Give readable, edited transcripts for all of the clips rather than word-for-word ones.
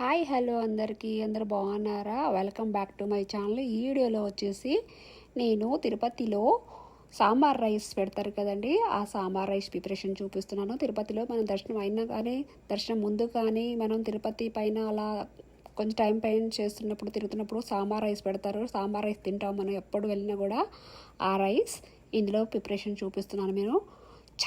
Hi hello అందరికీ అందరు బాగున్నారా? Welcome back to my channel. ఈ వీడియోలో వచ్చేసి నేను తిరుపతిలో సాంబార్ రైస్ పెడతారు కదండి, ఆ సాంబార్ రైస్ ప్రిపరేషన్ చూపిస్తున్నాను. తిరుపతిలో మనం దర్శనం అయినా కానీ దర్శనం ముందు కానీ మనం తిరుపతి పైన అలా కొంచెం టైం పైన చేస్తున్నప్పుడు తిరుగుతున్నప్పుడు సాంబార్ రైస్ పెడతారు. సాంబార్ రైస్ తింటాం మనం ఎప్పుడు వెళ్ళినా కూడా. ఆ రైస్ ఇందులో ప్రిపరేషన్ చూపిస్తున్నాను. నేను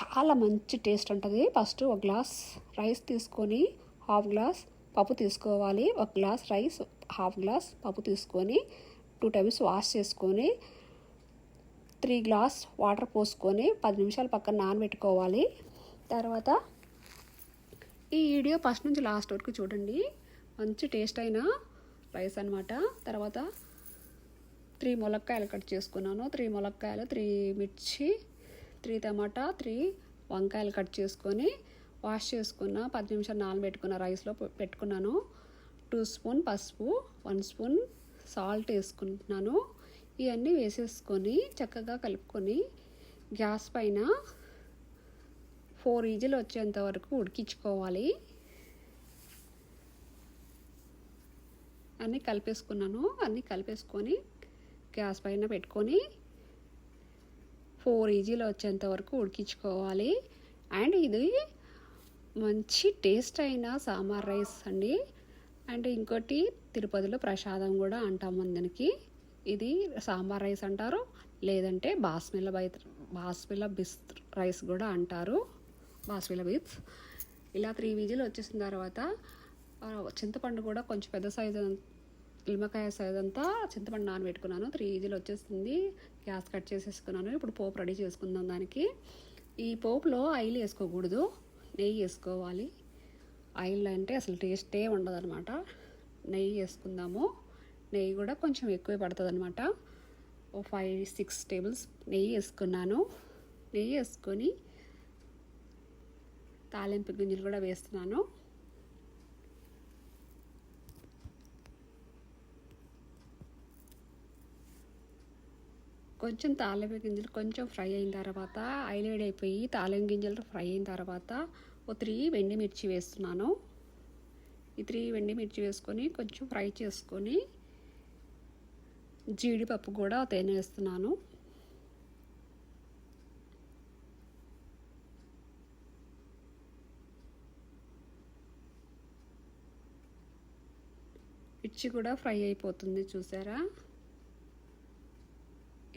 చాలా మంచి టేస్ట్ ఉంటుంది. ఫస్ట్ ఒక గ్లాస్ రైస్ తీసుకొని హాఫ్ గ్లాస్ పప్పు తీసుకోవాలి. ఒక గ్లాస్ రైస్ హాఫ్ గ్లాస్ పప్పు తీసుకొని 2 టైమ్స్ వాష్ చేసుకొని 3 గ్లాస్ వాటర్ పోసుకొని 10 నిమిషాలు పక్కన నానబెట్టుకోవాలి. తర్వాత ఈ వీడియో ఫస్ట్ నుంచి లాస్ట్ వరకు చూడండి, మంచి టేస్ట్ అయిన రైస్ అనమాట. తర్వాత 3 ములక్కాయలు కట్ చేసుకున్నాను. 3 ములక్కాయలు, 3 మిర్చి, 3 టమాటా, 3 వంకాయలు కట్ చేసుకొని వాష్ చేసుకున్న 10 నిమిషాలు నానబెట్టుకున్న రైస్లో పెట్టుకున్నాను. 2 స్పూన్ పసుపు, 1 స్పూన్ సాల్ట్ వేసుకుంటున్నాను. ఇవన్నీ వేసేసుకొని చక్కగా కలుపుకొని గ్యాస్ పైన 4 విజిల్ వచ్చేంత వరకు ఉడికించుకోవాలి. అన్నీ కలిపేసుకున్నాను. అన్నీ కలిపేసుకొని గ్యాస్ పైన పెట్టుకొని 4 విజిల్ వచ్చేంత వరకు ఉడికించుకోవాలి. అండ్ ఇది మంచి టేస్ట్ అయిన సాంబార్ రైస్ అండి. అండ్ ఇంకోటి తిరుపతిలో ప్రసాదం కూడా అంటాం అందరికి. ఇది సాంబార్ రైస్ అంటారు, లేదంటే బాస్మిలా బిస్ రైస్ కూడా అంటారు. బాస్మిలా బిస్. ఇలా 3 విజిల్ వచ్చేసిన తర్వాత చింతపండు కూడా కొంచెం పెద్ద సైజు నిమ్మకాయ సైజ్ అంతా చింతపండు నానబెట్టుకున్నాను. 3 విజిల్ వచ్చేస్తుంది. గ్యాస్ కట్ చేసేసుకున్నాను. ఇప్పుడు పోపు రెడీ చేసుకుందాం. దానికి ఈ పోపులో ఆయిల్ వేసుకోకూడదు, నెయ్యి వేసుకోవాలి. ఆయిల్ అంటే అసలు టేస్టే ఉండదు అనమాట. నెయ్యి వేసుకుందాము. నెయ్యి కూడా కొంచెం ఎక్కువ పడుతుంది అనమాట. 5-6 టేబుల్స్ నెయ్యి వేసుకున్నాను. నెయ్యి వేసుకొని తాలింపు గింజలు కూడా వేస్తున్నాను. కొంచెం తాలింపు గింజలు కొంచెం ఫ్రై అయిన తర్వాత ఆయిల్ వేడైపోయి తాలింపు గింజలు ఫ్రై అయిన తర్వాత 3 ఎండుమిర్చి వేస్తున్నాను. ఈ 3 ఎండుమిర్చి వేసుకొని కొంచెం ఫ్రై చేసుకొని జీడిపప్పు కూడా వేస్తున్నాను. మిర్చి కూడా ఫ్రై అయిపోతుంది, చూసారా?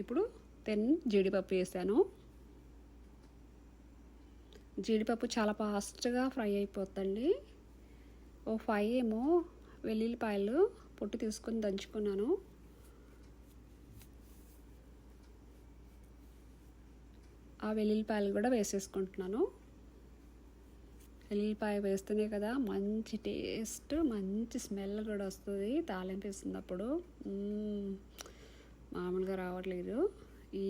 ఇప్పుడు 10 జీడిపప్పు వేసాను. జీడిపప్పు చాలా ఫాస్ట్గా ఫ్రై అయిపోతుంది. 5 ఏమో వెల్లుల్లిపాయలు పొట్టు తీసుకొని దంచుకున్నాను. ఆ వెల్లుల్లిపాయలు కూడా వేసేసుకుంటున్నాను. వెల్లుల్లిపాయ వేస్తేనే కదా మంచి టేస్ట్, మంచి స్మెల్ కూడా వస్తుంది తాలింపు వేసినప్పుడు. మామూలుగా రావట్లేదు. ఈ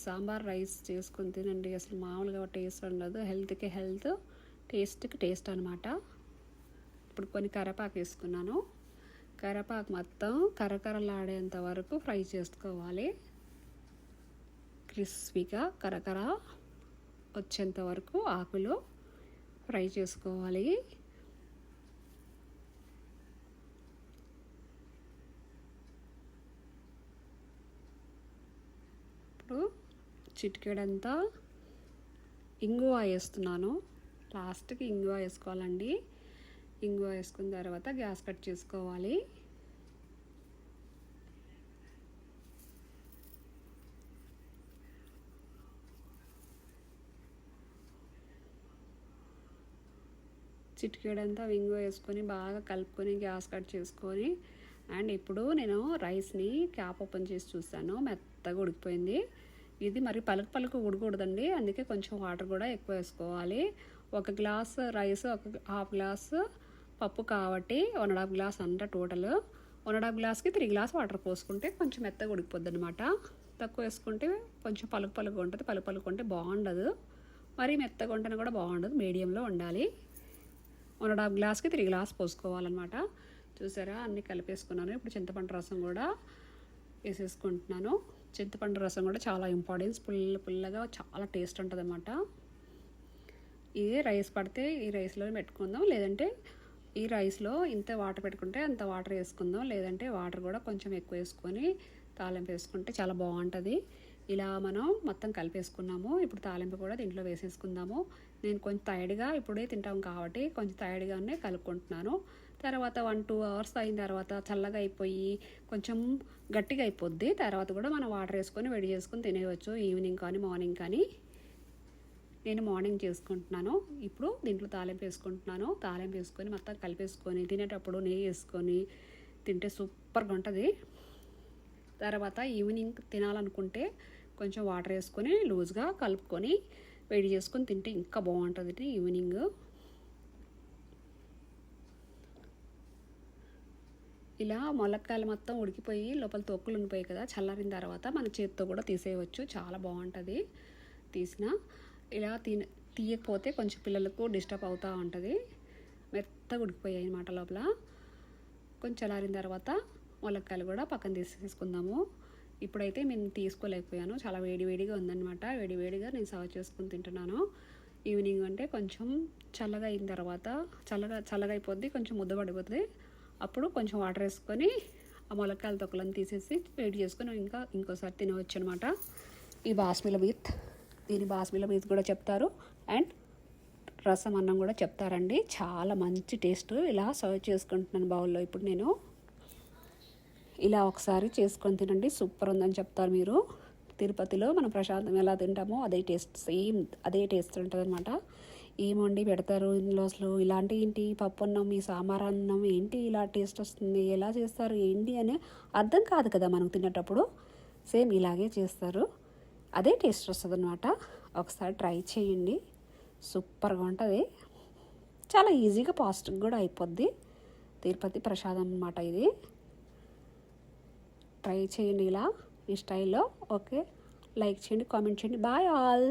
సాంబార్ రైస్ చేసుకొని తినండి, అసలు మామూలుగా టేస్ట్ ఉండదు. హెల్త్కి హెల్త్, టేస్ట్కి టేస్ట్ అనమాట. ఇప్పుడు కొన్ని కరివేపాకు వేసుకున్నాను. కరివేపాకు మొత్తం కరకరలాడేంత వరకు ఫ్రై చేసుకోవాలి. క్రిస్పీగా కరకర వచ్చేంత వరకు ఆకులు ఫ్రై చేసుకోవాలి. చిటికెడంతా ఇంగువ వేస్తున్నాను. లాస్ట్కి ఇంగువ వేసుకోవాలండి. ఇంగువ వేసుకున్న తర్వాత గ్యాస్ కట్ చేసుకోవాలి. చిటికెడంతా ఇంగువ వేసుకొని బాగా కలుపుకొని గ్యాస్ కట్ చేసుకొని, అండ్ ఇప్పుడు నేను రైస్ని క్యాప్ ఓపెన్ చేసి చూస్తాను. మెత్తగా ఉడికిపోయింది. ఇది మరి పలుకు ఉడకూడదండి, అందుకే కొంచెం వాటర్ కూడా ఎక్కువ వేసుకోవాలి. 1 గ్లాస్ రైస్, 1/2 గ్లాస్ పప్పు కాబట్టి 1.5 గ్లాస్ అంట టోటల్. 1.5 గ్లాస్కి 3 గ్లాస్ వాటర్ పోసుకుంటే కొంచెం మెత్తగా ఉడికిపోద్ది అనమాట. తక్కువ వేసుకుంటే కొంచెం పలుకు ఉంటుంది. పలుకు ఉంటే బాగుండదు, మరి మెత్తగా ఉంటేనే కూడా బాగుండదు. మీడియంలో ఉండాలి. 1.5 గ్లాస్కి 3 గ్లాస్ పోసుకోవాలన్నమాట. చూసారా, అన్నీ కలిపేసుకున్నాను. ఇప్పుడు చింతపండు రసం కూడా వేసేసుకుంటున్నాను. చింతపండు రసం కూడా చాలా ఇంపార్టెన్స్. పుల్లగా చాలా టేస్ట్ ఉంటుంది అన్నమాట. ఇది రైస్ పడితే ఈ రైస్లో పెట్టుకుందాం, లేదంటే ఈ రైస్లో ఇంత వాటర్ పెట్టుకుంటే అంత వాటర్ వేసుకుందాం, లేదంటే వాటర్ కూడా కొంచెం ఎక్కువ వేసుకొని తాలింపు వేసుకుంటే చాలా బాగుంటుంది. ఇలా మనం మొత్తం కలిపేసుకున్నాము. ఇప్పుడు తాలింపు కూడా దీంట్లో వేసేసుకుందాము. నేను కొంచెం టైర్డ్గా ఇప్పుడే తింటాం కాబట్టి కొంచెం టైర్డ్గానే కలుపుకుంటున్నాను. తర్వాత 1-2 అవర్స్ అయిన తర్వాత చల్లగా అయిపోయి కొంచెం గట్టిగా అయిపోద్ది. తర్వాత కూడా మనం వాటర్ వేసుకొని వేడి చేసుకొని తినేయవచ్చు, ఈవినింగ్ కానీ మార్నింగ్ కానీ. నేను మార్నింగ్ చేసుకుంటున్నాను. ఇప్పుడు దీంట్లో తాలింపు వేసుకుంటున్నాను. తాలింపు వేసుకొని మొత్తం కలిపేసుకొని తినేటప్పుడు నెయ్యి వేసుకొని తింటే సూపర్గా ఉంటుంది. తర్వాత ఈవినింగ్ తినాలనుకుంటే కొంచెం వాటర్ వేసుకొని లూజ్గా కలుపుకొని వేడి చేసుకొని తింటే ఇంకా బాగుంటుంది ఈవినింగ్. ఇలా ములక్కాయలు మొత్తం ఉడికిపోయి లోపల తొక్కులు ఉండిపోయి కదా, చల్లారిన తర్వాత మన చేతితో కూడా తీసేయవచ్చు, చాలా బాగుంటుంది. ఇలా తీయకపోతే కొంచెం పిల్లలకు డిస్టర్బ్ అవుతూ ఉంటుంది. మెత్తగా ఉడికిపోయాయి అన్నమాట లోపల. కొంచెం చల్లారిన తర్వాత ములక్కాయలు కూడా పక్కన తీసేసుకుందాము. ఇప్పుడైతే నేను తీసుకోలేకపోయాను, చాలా వేడివేడిగా ఉందన్నమాట. వేడివేడిగా నేను సర్వ్ చేసుకుని తింటున్నాను. ఈవినింగ్ అంటే కొంచెం చల్లగా అయిన తర్వాత చల్లగా అయిపోద్ది, కొంచెం ముద్ద పడిపోతుంది. అప్పుడు కొంచెం వాటర్ వేసుకొని ఆ ములక్కాయల తొక్కలను తీసేసి వేడి చేసుకొని ఇంకోసారి తినవచ్చు అనమాట. ఈ బాస్మతి దీని బాస్మతి కూడా చెప్తారు, అండ్ రసం అన్నం కూడా చెప్తారండి. చాలా మంచి టేస్ట్. ఇలా సర్వ్ చేసుకుంటున్నాను బౌల్లో. ఇప్పుడు నేను ఇలా ఒకసారి చేసుకొని తినండి, సూపర్ ఉందని చెప్తారు మీరు. తిరుపతిలో మనం ప్రసాదం ఎలా తింటామో అదే టేస్ట్, సేమ్ అదే టేస్ట్ ఉంటుంది అనమాట. ఏమండి పెడతారు ఇందులో, అసలు ఇలాంటి ఏంటి పప్పు అన్నం, ఈ సాంబార్ అన్నం ఏంటి ఇలా టేస్ట్ వస్తుంది, ఎలా చేస్తారు ఏంటి అని అర్థం కాదు కదా మనకు తినేటప్పుడు. సేమ్ ఇలాగే చేస్తారు, అదే టేస్ట్ వస్తుంది అనమాట. ఒకసారి ట్రై చేయండి, సూపర్గా ఉంటుంది. చాలా ఈజీగా ఫాస్ట్గా కూడా అయిపోద్ది. తిరుపతి ప్రసాదం అన్నమాట ఇది. ట్రై చేయండి ఇలా ఈ స్టైల్లో. ఓకే, లైక్ చేయండి, కామెంట్ చేయండి. Bye all.